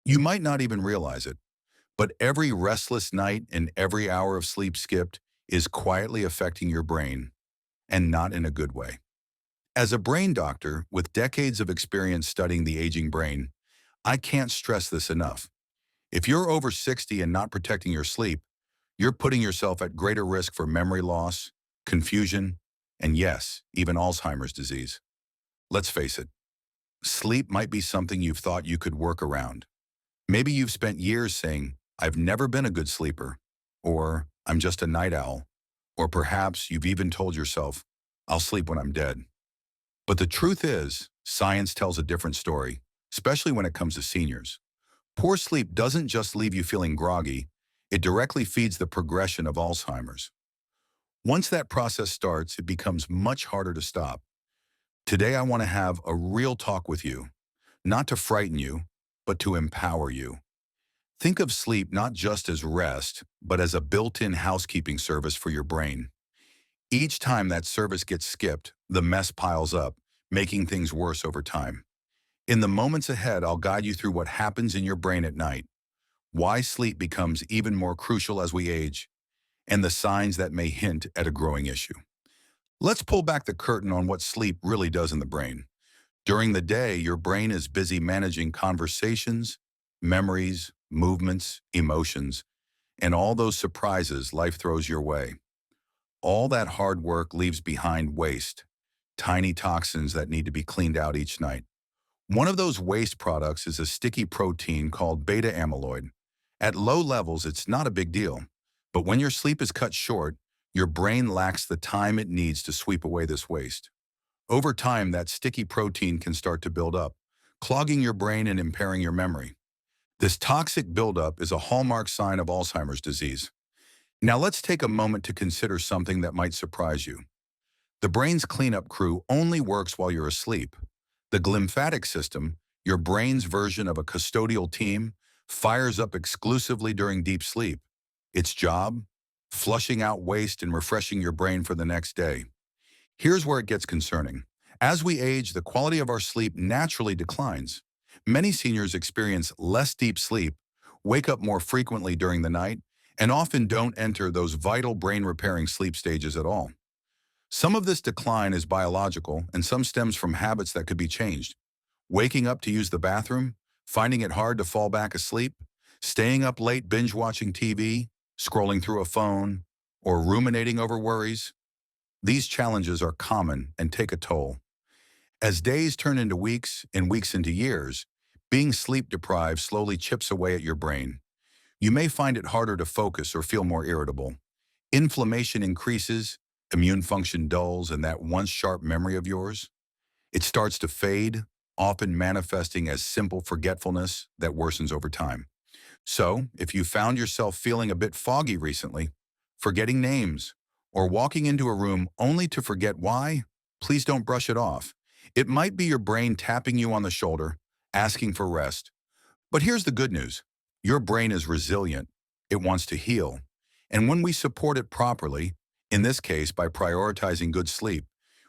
You might not even realize it, but every restless night and every hour of sleep skipped is quietly affecting your brain, and not in a good way. As a brain doctor with decades of experience studying the aging brain, I can't stress this enough. If you're over 60 and not protecting your sleep, you're putting yourself at greater risk for memory loss, confusion, and yes, even Alzheimer's disease. Let's face it, sleep might be something you've thought you could work around. Maybe you've spent years saying, I've never been a good sleeper, or I'm just a night owl, or perhaps you've even told yourself, I'll sleep when I'm dead. But the truth is, science tells a different story, especially when it comes to seniors. Poor sleep doesn't just leave you feeling groggy, it directly feeds the progression of Alzheimer's. Once that process starts, it becomes much harder to stop. Today, I want to have a real talk with you, not to frighten you, but to empower you. Think of sleep not just as rest, but as a built-in housekeeping service for your brain. Each time that service gets skipped, the mess piles up, making things worse over time. In the moments ahead, I'll guide you through what happens in your brain at night, why sleep becomes even more crucial as we age, and the signs that may hint at a growing issue. Let's pull back the curtain on what sleep really does in the brain. During the day, your brain is busy managing conversations, memories, movements, emotions, and all those surprises life throws your way. All that hard work leaves behind waste, tiny toxins that need to be cleaned out each night. One of those waste products is a sticky protein called beta-amyloid. At low levels, it's not a big deal. But when your sleep is cut short, your brain lacks the time it needs to sweep away this waste. Over time, that sticky protein can start to build up, clogging your brain and impairing your memory. This toxic buildup is a hallmark sign of Alzheimer's disease. Now let's take a moment to consider something that might surprise you. The brain's cleanup crew only works while you're asleep. The glymphatic system, your brain's version of a custodial team, fires up exclusively during deep sleep. Its job? Flushing out waste and refreshing your brain for the next day. Here's where it gets concerning. As we age, the quality of our sleep naturally declines. Many seniors experience less deep sleep, wake up more frequently during the night, and often don't enter those vital brain-repairing sleep stages at all. Some of this decline is biological, and some stems from habits that could be changed. Waking up to use the bathroom, finding it hard to fall back asleep, staying up late binge-watching TV, scrolling through a phone, or ruminating over worries. These challenges are common and take a toll. As days turn into weeks and weeks into years, being sleep-deprived slowly chips away at your brain. You may find it harder to focus or feel more irritable. Inflammation increases, immune function dulls, and that once sharp memory of yours, it starts to fade, often manifesting as simple forgetfulness that worsens over time. So, if you found yourself feeling a bit foggy recently, forgetting names, or walking into a room only to forget why, please don't brush it off. It might be your brain tapping you on the shoulder, asking for rest. But here's the good news. Your brain is resilient. It wants to heal. And when we support it properly, in this case by prioritizing good sleep,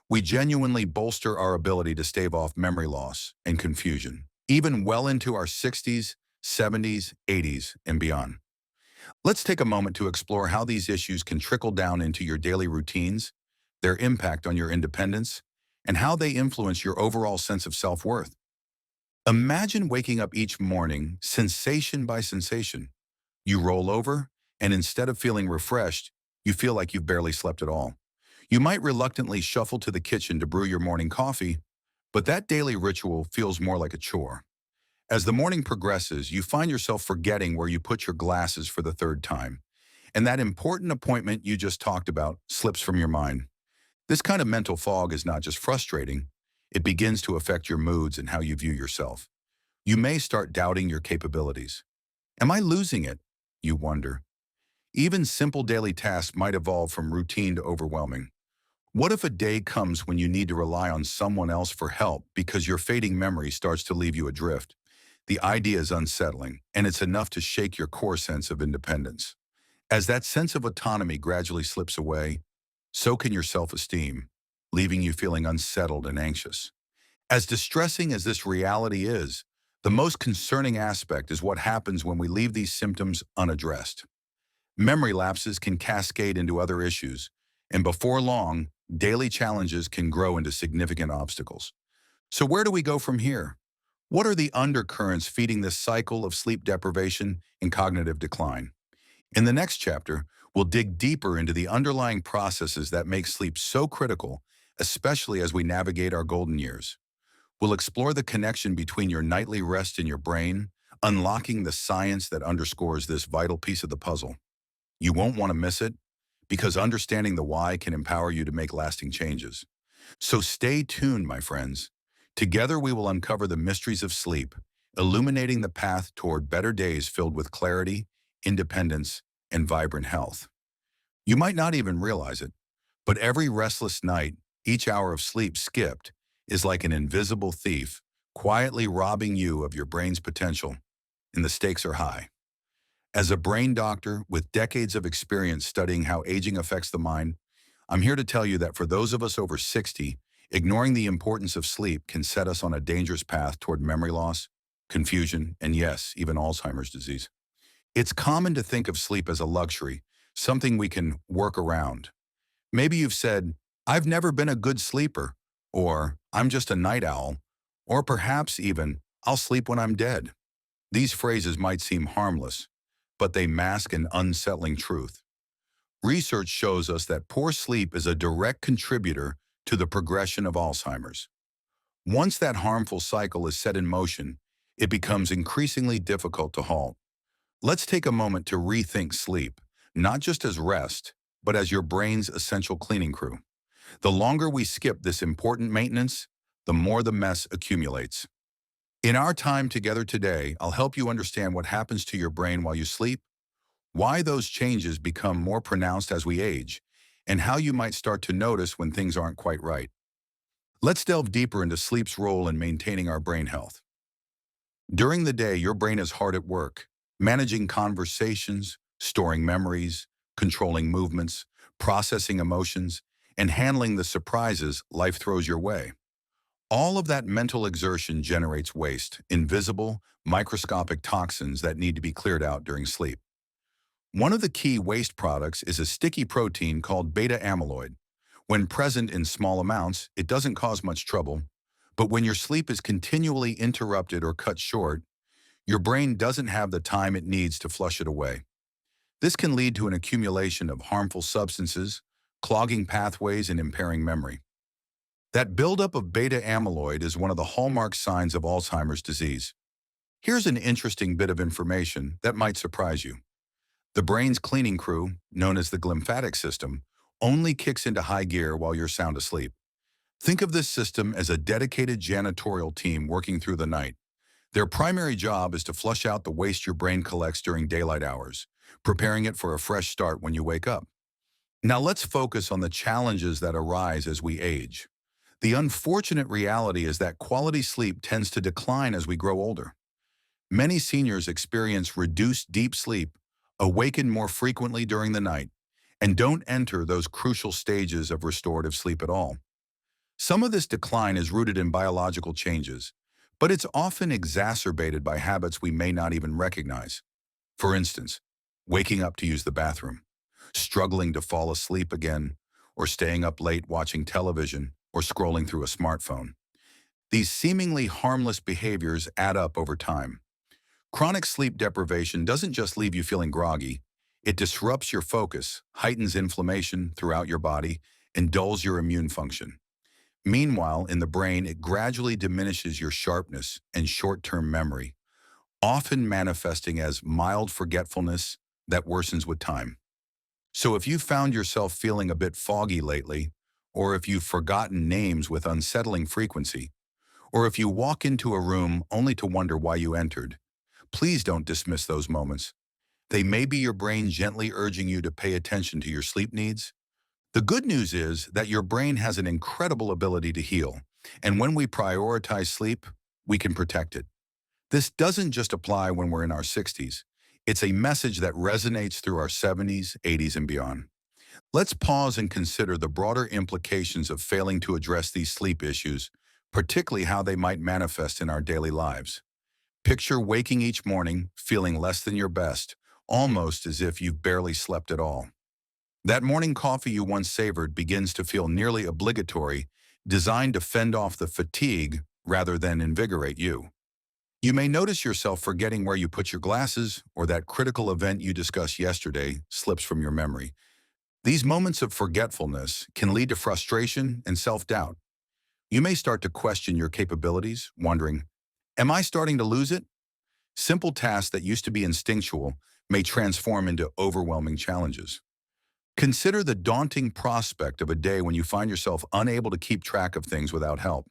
we genuinely bolster our ability to stave off memory loss and confusion, even well into our 60s, 70s, 80s, and beyond. Let's take a moment to explore how these issues can trickle down into your daily routines, their impact on your independence, and how they influence your overall sense of self-worth. Imagine waking up each morning, sensation by sensation. You roll over, and instead of feeling refreshed, you feel like you've barely slept at all. You might reluctantly shuffle to the kitchen to brew your morning coffee, but that daily ritual feels more like a chore. As the morning progresses, you find yourself forgetting where you put your glasses for the third time, and that important appointment you just talked about slips from your mind. This kind of mental fog is not just frustrating, it begins to affect your moods and how you view yourself. You may start doubting your capabilities. Am I losing it? You wonder. Even simple daily tasks might evolve from routine to overwhelming. What if a day comes when you need to rely on someone else for help because your fading memory starts to leave you adrift? The idea is unsettling, and it's enough to shake your core sense of independence. As that sense of autonomy gradually slips away, so can your self-esteem, leaving you feeling unsettled and anxious. As distressing as this reality is, The most concerning aspect is what happens when we leave these symptoms unaddressed. Memory lapses can cascade into other issues, and before long, daily challenges can grow into significant obstacles. So where do we go from here? What are the undercurrents feeding this cycle of sleep deprivation and cognitive decline? In the next chapter, we'll dig deeper into the underlying processes that make sleep so critical, especially as we navigate our golden years. We'll explore the connection between your nightly rest and your brain, unlocking the science that underscores this vital piece of the puzzle. You won't want to miss it, because understanding the why can empower you to make lasting changes. So stay tuned, my friends. Together we will uncover the mysteries of sleep, illuminating the path toward better days filled with clarity, independence, and vibrant health. You might not even realize it, but every restless night, each hour of sleep skipped, is like an invisible thief, quietly robbing you of your brain's potential, and the stakes are high. As a brain doctor with decades of experience studying how aging affects the mind, I'm here to tell you that for those of us over 60, ignoring the importance of sleep can set us on a dangerous path toward memory loss, confusion, and yes, even Alzheimer's disease. It's common to think of sleep as a luxury, something we can work around. Maybe you've said, "I've never been a good sleeper," or "I'm just a night owl," or perhaps even, "I'll sleep when I'm dead." These phrases might seem harmless, but they mask an unsettling truth. Research shows us that poor sleep is a direct contributor to the progression of Alzheimer's. Once that harmful cycle is set in motion, it becomes increasingly difficult to halt. Let's take a moment to rethink sleep, not just as rest, but as your brain's essential cleaning crew. The longer we skip this important maintenance, the more the mess accumulates. In our time together today, I'll help you understand what happens to your brain while you sleep, why those changes become more pronounced as we age, and how you might start to notice when things aren't quite right. Let's delve deeper into sleep's role in maintaining our brain health. During the day, your brain is hard at work, managing conversations, storing memories, controlling movements, processing emotions, and handling the surprises life throws your way. All of that mental exertion generates waste, invisible, microscopic toxins that need to be cleared out during sleep. One of the key waste products is a sticky protein called beta-amyloid. When present in small amounts, it doesn't cause much trouble, but when your sleep is continually interrupted or cut short, your brain doesn't have the time it needs to flush it away. This can lead to an accumulation of harmful substances, clogging pathways and impairing memory. That buildup of beta-amyloid is one of the hallmark signs of Alzheimer's disease. Here's an interesting bit of information that might surprise you. The brain's cleaning crew, known as the glymphatic system, only kicks into high gear while you're sound asleep. Think of this system as a dedicated janitorial team working through the night. Their primary job is to flush out the waste your brain collects during daylight hours, preparing it for a fresh start when you wake up. Now let's focus on the challenges that arise as we age. The unfortunate reality is that quality sleep tends to decline as we grow older. Many seniors experience reduced deep sleep, awaken more frequently during the night, and don't enter those crucial stages of restorative sleep at all. Some of this decline is rooted in biological changes, but it's often exacerbated by habits we may not even recognize. For instance, waking up to use the bathroom, struggling to fall asleep again, or staying up late watching television or scrolling through a smartphone. These seemingly harmless behaviors add up over time. Chronic sleep deprivation doesn't just leave you feeling groggy, it disrupts your focus, heightens inflammation throughout your body, and dulls your immune function. Meanwhile, in the brain, it gradually diminishes your sharpness and short-term memory, often manifesting as mild forgetfulness that worsens with time. So if you've found yourself feeling a bit foggy lately, or if you've forgotten names with unsettling frequency, or if you walk into a room only to wonder why you entered, please don't dismiss those moments. They may be your brain gently urging you to pay attention to your sleep needs. The good news is that your brain has an incredible ability to heal, and when we prioritize sleep, we can protect it. This doesn't just apply when we're in our 60s. It's a message that resonates through our 70s, 80s, and beyond. Let's pause and consider the broader implications of failing to address these sleep issues, particularly how they might manifest in our daily lives. Picture waking each morning feeling less than your best, almost as if you've barely slept at all. That morning coffee you once savored begins to feel nearly obligatory, designed to fend off the fatigue rather than invigorate you. You may notice yourself forgetting where you put your glasses, or that critical event you discussed yesterday slips from your memory. These moments of forgetfulness can lead to frustration and self-doubt. You may start to question your capabilities, wondering, am I starting to lose it? Simple tasks that used to be instinctual may transform into overwhelming challenges. Consider the daunting prospect of a day when you find yourself unable to keep track of things without help.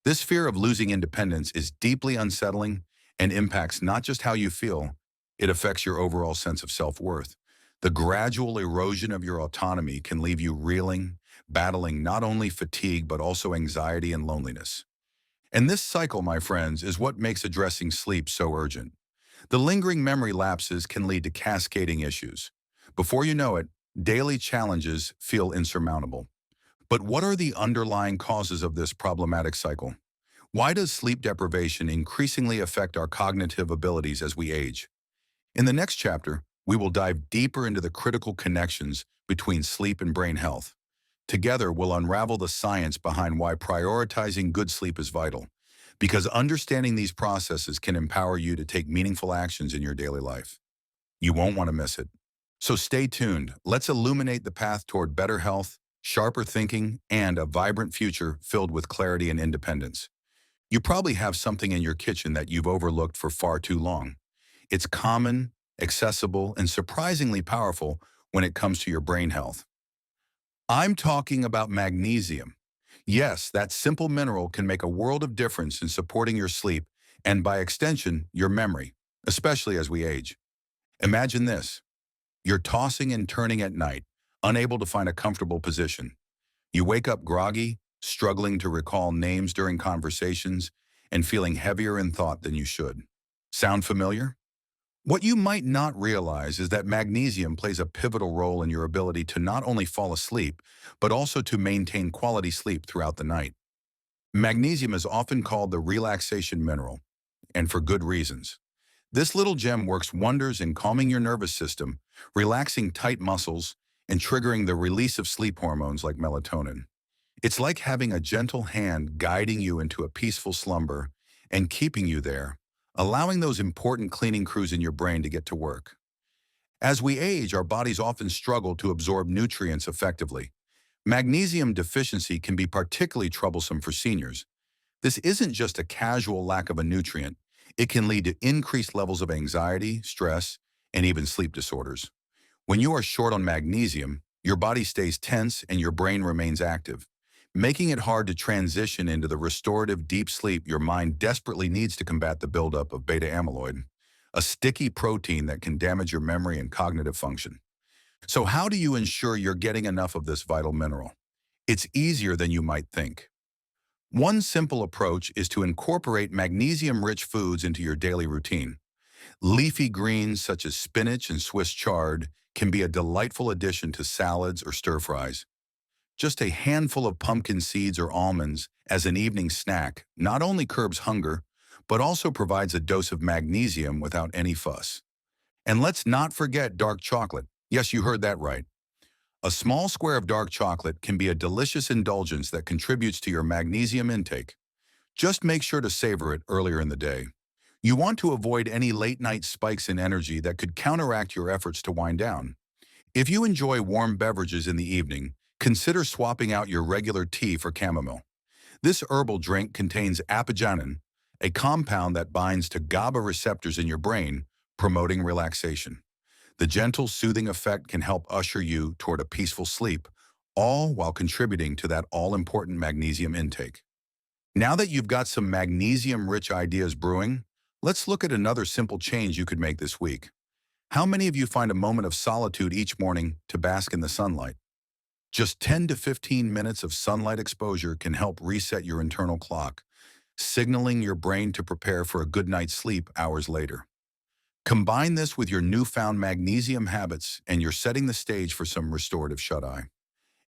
This fear of losing independence is deeply unsettling and impacts not just how you feel, it affects your overall sense of self-worth. The gradual erosion of your autonomy can leave you reeling, battling not only fatigue but also anxiety and loneliness. And this cycle, my friends, is what makes addressing sleep so urgent. The lingering memory lapses can lead to cascading issues. Before you know it, daily challenges feel insurmountable. But what are the underlying causes of this problematic cycle? Why does sleep deprivation increasingly affect our cognitive abilities as we age? In the next chapter, we will dive deeper into the critical connections between sleep and brain health. Together, we'll unravel the science behind why prioritizing good sleep is vital, because understanding these processes can empower you to take meaningful actions in your daily life. You won't want to miss it. So stay tuned. Let's illuminate the path toward better health, sharper thinking, and a vibrant future filled with clarity and independence. You probably have something in your kitchen that you've overlooked for far too long. It's common, accessible, and surprisingly powerful when it comes to your brain health. I'm talking about magnesium. Yes, that simple mineral can make a world of difference in supporting your sleep and, by extension, your memory, especially as we age. Imagine this. You're tossing and turning at night, unable to find a comfortable position. You wake up groggy, struggling to recall names during conversations, and feeling heavier in thought than you should. Sound familiar? What you might not realize is that magnesium plays a pivotal role in your ability to not only fall asleep, but also to maintain quality sleep throughout the night. Magnesium is often called the relaxation mineral, and for good reasons. This little gem works wonders in calming your nervous system, relaxing tight muscles, and triggering the release of sleep hormones like melatonin. It's like having a gentle hand guiding you into a peaceful slumber and keeping you there, allowing those important cleaning crews in your brain to get to work. As we age, our bodies often struggle to absorb nutrients effectively. Magnesium deficiency can be particularly troublesome for seniors. This isn't just a casual lack of a nutrient. It can lead to increased levels of anxiety, stress, and even sleep disorders. When you are short on magnesium, your body stays tense and your brain remains active, making it hard to transition into the restorative deep sleep your mind desperately needs to combat the buildup of beta-amyloid, a sticky protein that can damage your memory and cognitive function. So how do you ensure you're getting enough of this vital mineral? It's easier than you might think. One simple approach is to incorporate magnesium-rich foods into your daily routine. Leafy greens such as spinach and Swiss chard can be a delightful addition to salads or stir-fries. Just a handful of pumpkin seeds or almonds as an evening snack not only curbs hunger, but also provides a dose of magnesium without any fuss. And let's not forget dark chocolate. Yes, you heard that right. A small square of dark chocolate can be a delicious indulgence that contributes to your magnesium intake. Just make sure to savor it earlier in the day. You want to avoid any late-night spikes in energy that could counteract your efforts to wind down. If you enjoy warm beverages in the evening, consider swapping out your regular tea for chamomile. This herbal drink contains apigenin, a compound that binds to GABA receptors in your brain, promoting relaxation. The gentle, soothing effect can help usher you toward a peaceful sleep, all while contributing to that all-important magnesium intake. Now that you've got some magnesium-rich ideas brewing, let's look at another simple change you could make this week. How many of you find a moment of solitude each morning to bask in the sunlight? Just 10 to 15 minutes of sunlight exposure can help reset your internal clock, signaling your brain to prepare for a good night's sleep hours later. Combine this with your newfound magnesium habits and you're setting the stage for some restorative shut-eye.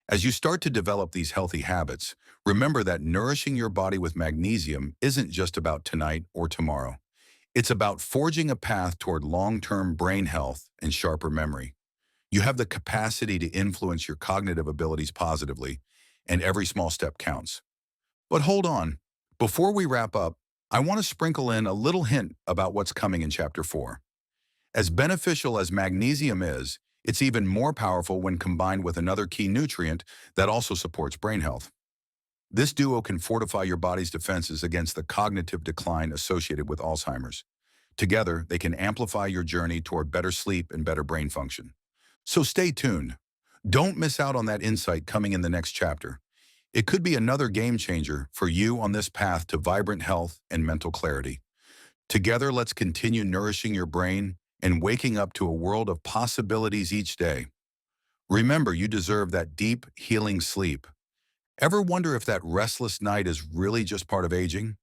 As you start to develop these healthy habits, remember that nourishing your body with magnesium isn't just about tonight or tomorrow. It's about forging a path toward long-term brain health and sharper memory. You have the capacity to influence your cognitive abilities positively, and every small step counts. But hold on. Before we wrap up, I want to sprinkle in a little hint about what's coming in Chapter 4. As beneficial as magnesium is, it's even more powerful when combined with another key nutrient that also supports brain health. This duo can fortify your body's defenses against the cognitive decline associated with Alzheimer's. Together, they can amplify your journey toward better sleep and better brain function. So stay tuned. Don't miss out on that insight coming in the next chapter. It could be another game changer for you on this path to vibrant health and mental clarity. Together, let's continue nourishing your brain and waking up to a world of possibilities each day. Remember, you deserve that deep, healing sleep. Ever wonder if that restless night is really just part of aging?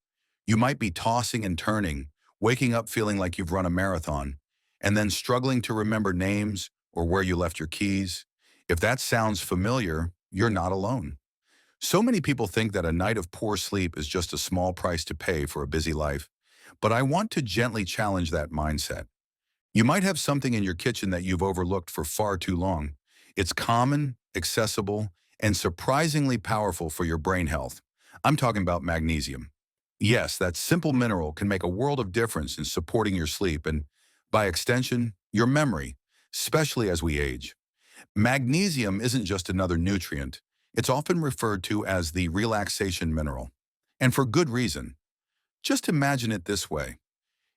You might be tossing and turning, waking up feeling like you've run a marathon, and then struggling to remember names or where you left your keys. If that sounds familiar, you're not alone. So many people think that a night of poor sleep is just a small price to pay for a busy life, but I want to gently challenge that mindset. You might have something in your kitchen that you've overlooked for far too long. It's common, accessible, and surprisingly powerful for your brain health. I'm talking about magnesium. Yes, that simple mineral can make a world of difference in supporting your sleep and, by extension, your memory, especially as we age. Magnesium isn't just another nutrient. It's often referred to as the relaxation mineral. And for good reason. Just imagine it this way.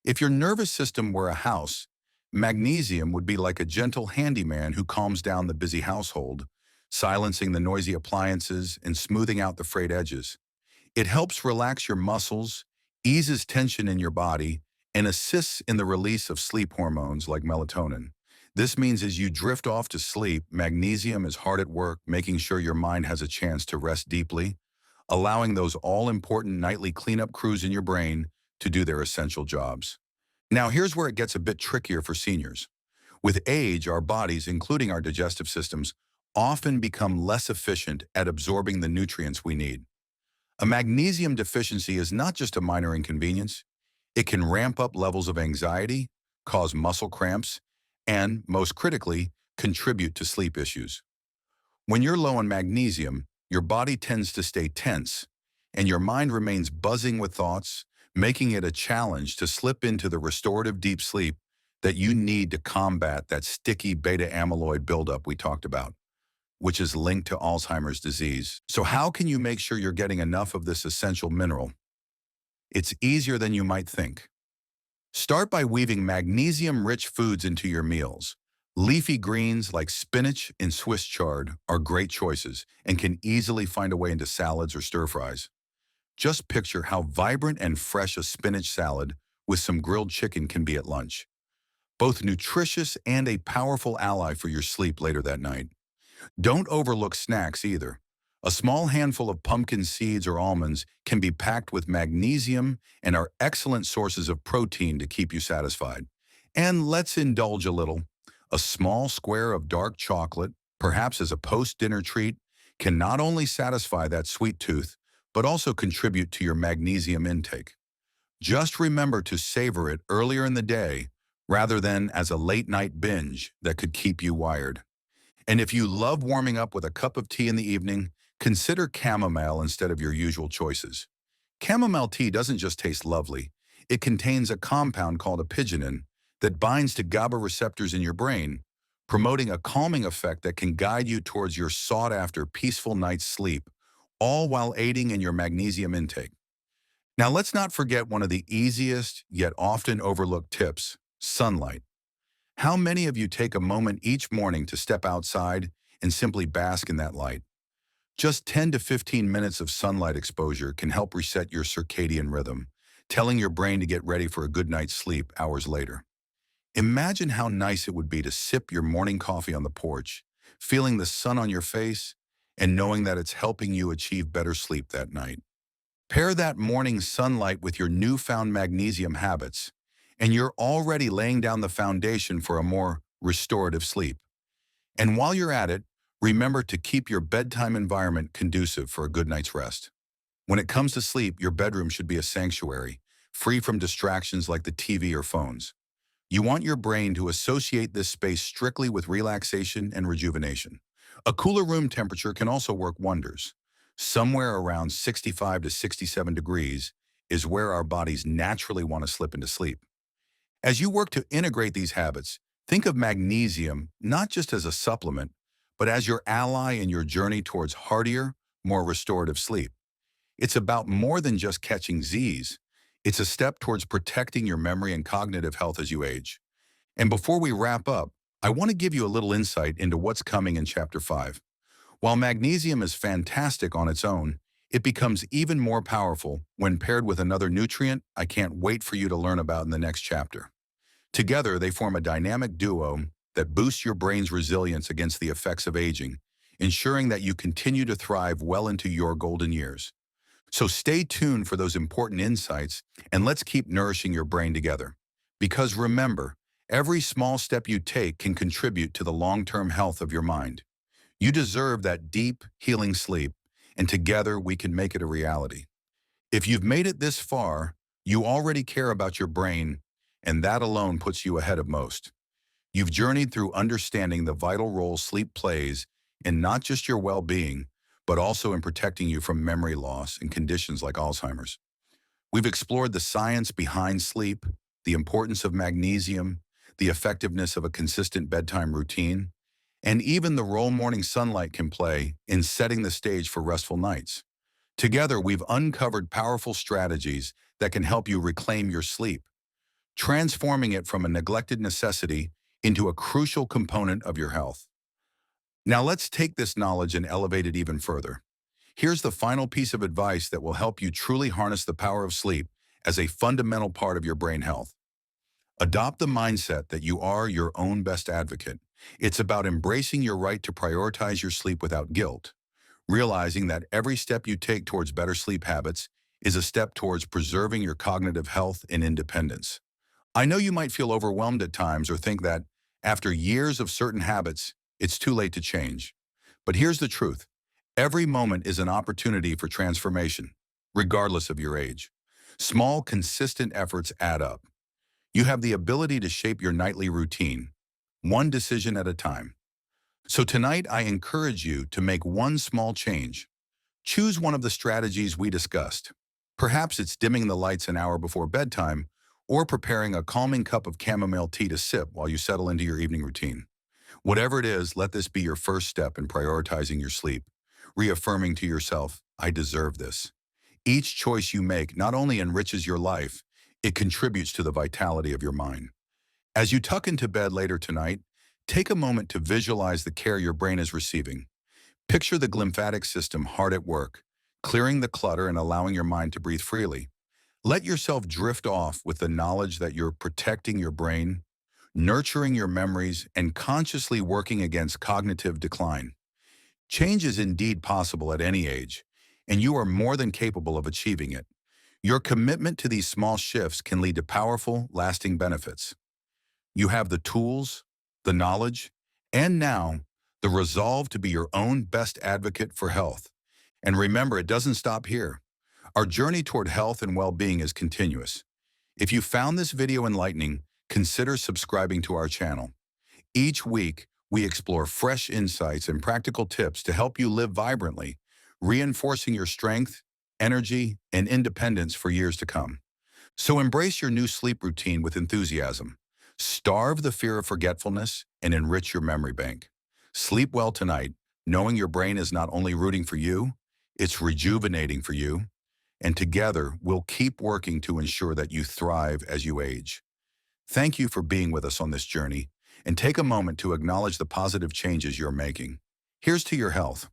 If your nervous system were a house, magnesium would be like a gentle handyman who calms down the busy household, silencing the noisy appliances and smoothing out the frayed edges. It helps relax your muscles, eases tension in your body, and assists in the release of sleep hormones like melatonin. This means as you drift off to sleep, magnesium is hard at work, making sure your mind has a chance to rest deeply, allowing those all-important nightly cleanup crews in your brain to do their essential jobs. Now, here's where it gets a bit trickier for seniors. With age, our bodies, including our digestive systems, often become less efficient at absorbing the nutrients we need. A magnesium deficiency is not just a minor inconvenience. It can ramp up levels of anxiety, cause muscle cramps, and, most critically, contribute to sleep issues. When you're low on magnesium, your body tends to stay tense, and your mind remains buzzing with thoughts, making it a challenge to slip into the restorative deep sleep that you need to combat that sticky beta-amyloid buildup we talked about, which is linked to Alzheimer's disease. So how can you make sure you're getting enough of this essential mineral? It's easier than you might think. Start by weaving magnesium-rich foods into your meals. Leafy greens like spinach and Swiss chard are great choices and can easily find a way into salads or stir-fries. Just picture how vibrant and fresh a spinach salad with some grilled chicken can be at lunch. Both nutritious and a powerful ally for your sleep later that night. Don't overlook snacks either. A small handful of pumpkin seeds or almonds can be packed with magnesium and are excellent sources of protein to keep you satisfied. And let's indulge a little. A small square of dark chocolate, perhaps as a post-dinner treat, can not only satisfy that sweet tooth, but also contribute to your magnesium intake. Just remember to savor it earlier in the day rather than as a late-night binge that could keep you wired. And if you love warming up with a cup of tea in the evening, consider chamomile instead of your usual choices. Chamomile tea doesn't just taste lovely. It contains a compound called apigenin that binds to GABA receptors in your brain, promoting a calming effect that can guide you towards your sought-after peaceful night's sleep, all while aiding in your magnesium intake. Now, let's not forget one of the easiest yet often overlooked tips: sunlight. How many of you take a moment each morning to step outside and simply bask in that light? Just 10 to 15 minutes of sunlight exposure can help reset your circadian rhythm, telling your brain to get ready for a good night's sleep hours later. Imagine how nice it would be to sip your morning coffee on the porch, feeling the sun on your face, and knowing that it's helping you achieve better sleep that night. Pair that morning sunlight with your newfound magnesium habits, and you're already laying down the foundation for a more restorative sleep. And while you're at it, remember to keep your bedtime environment conducive for a good night's rest. When it comes to sleep, your bedroom should be a sanctuary, free from distractions like the TV or phones. You want your brain to associate this space strictly with relaxation and rejuvenation. A cooler room temperature can also work wonders. Somewhere around 65 to 67 degrees is where our bodies naturally want to slip into sleep. As you work to integrate these habits, think of magnesium not just as a supplement, but as your ally in your journey towards heartier, more restorative sleep. It's about more than just catching Z's. It's a step towards protecting your memory and cognitive health as you age. And before we wrap up, I want to give you a little insight into what's coming in Chapter 5. While magnesium is fantastic on its own, it becomes even more powerful when paired with another nutrient I can't wait for you to learn about in the next chapter. Together, they form a dynamic duo that boosts your brain's resilience against the effects of aging, ensuring that you continue to thrive well into your golden years. So stay tuned for those important insights, and let's keep nourishing your brain together. Because remember, every small step you take can contribute to the long-term health of your mind. You deserve that deep, healing sleep, and together we can make it a reality. If you've made it this far, you already care about your brain, and that alone puts you ahead of most. You've journeyed through understanding the vital role sleep plays in not just your well-being, but also in protecting you from memory loss and conditions like Alzheimer's. We've explored the science behind sleep, the importance of magnesium, the effectiveness of a consistent bedtime routine, and even the role morning sunlight can play in setting the stage for restful nights. Together, we've uncovered powerful strategies that can help you reclaim your sleep, transforming it from a neglected necessity into a crucial component of your health. Now let's take this knowledge and elevate it even further. Here's the final piece of advice that will help you truly harness the power of sleep as a fundamental part of your brain health. Adopt the mindset that you are your own best advocate. It's about embracing your right to prioritize your sleep without guilt, realizing that every step you take towards better sleep habits is a step towards preserving your cognitive health and independence. I know you might feel overwhelmed at times or think that, after years of certain habits, it's too late to change. But here's the truth. Every moment is an opportunity for transformation, regardless of your age. Small, consistent efforts add up. You have the ability to shape your nightly routine, one decision at a time. So tonight, I encourage you to make one small change. Choose one of the strategies we discussed. Perhaps it's dimming the lights an hour before bedtime or preparing a calming cup of chamomile tea to sip while you settle into your evening routine. Whatever it is, let this be your first step in prioritizing your sleep, reaffirming to yourself, I deserve this. Each choice you make not only enriches your life, it contributes to the vitality of your mind. As you tuck into bed later tonight, take a moment to visualize the care your brain is receiving. Picture the glymphatic system hard at work, clearing the clutter and allowing your mind to breathe freely. Let yourself drift off with the knowledge that you're protecting your brain, nurturing your memories, and consciously working against cognitive decline. Change is indeed possible at any age, and you are more than capable of achieving it. Your commitment to these small shifts can lead to powerful, lasting benefits. You have the tools, the knowledge, and now, the resolve to be your own best advocate for health. And remember, it doesn't stop here. Our journey toward health and well-being is continuous. If you found this video enlightening, consider subscribing to our channel. Each week, we explore fresh insights and practical tips to help you live vibrantly, reinforcing your strength, energy, and independence for years to come. So embrace your new sleep routine with enthusiasm. Starve the fear of forgetfulness and enrich your memory bank. Sleep well tonight, knowing your brain is not only rooting for you, it's rejuvenating for you. And together, we'll keep working to ensure that you thrive as you age. Thank you for being with us on this journey, and take a moment to acknowledge the positive changes you're making. Here's to your health.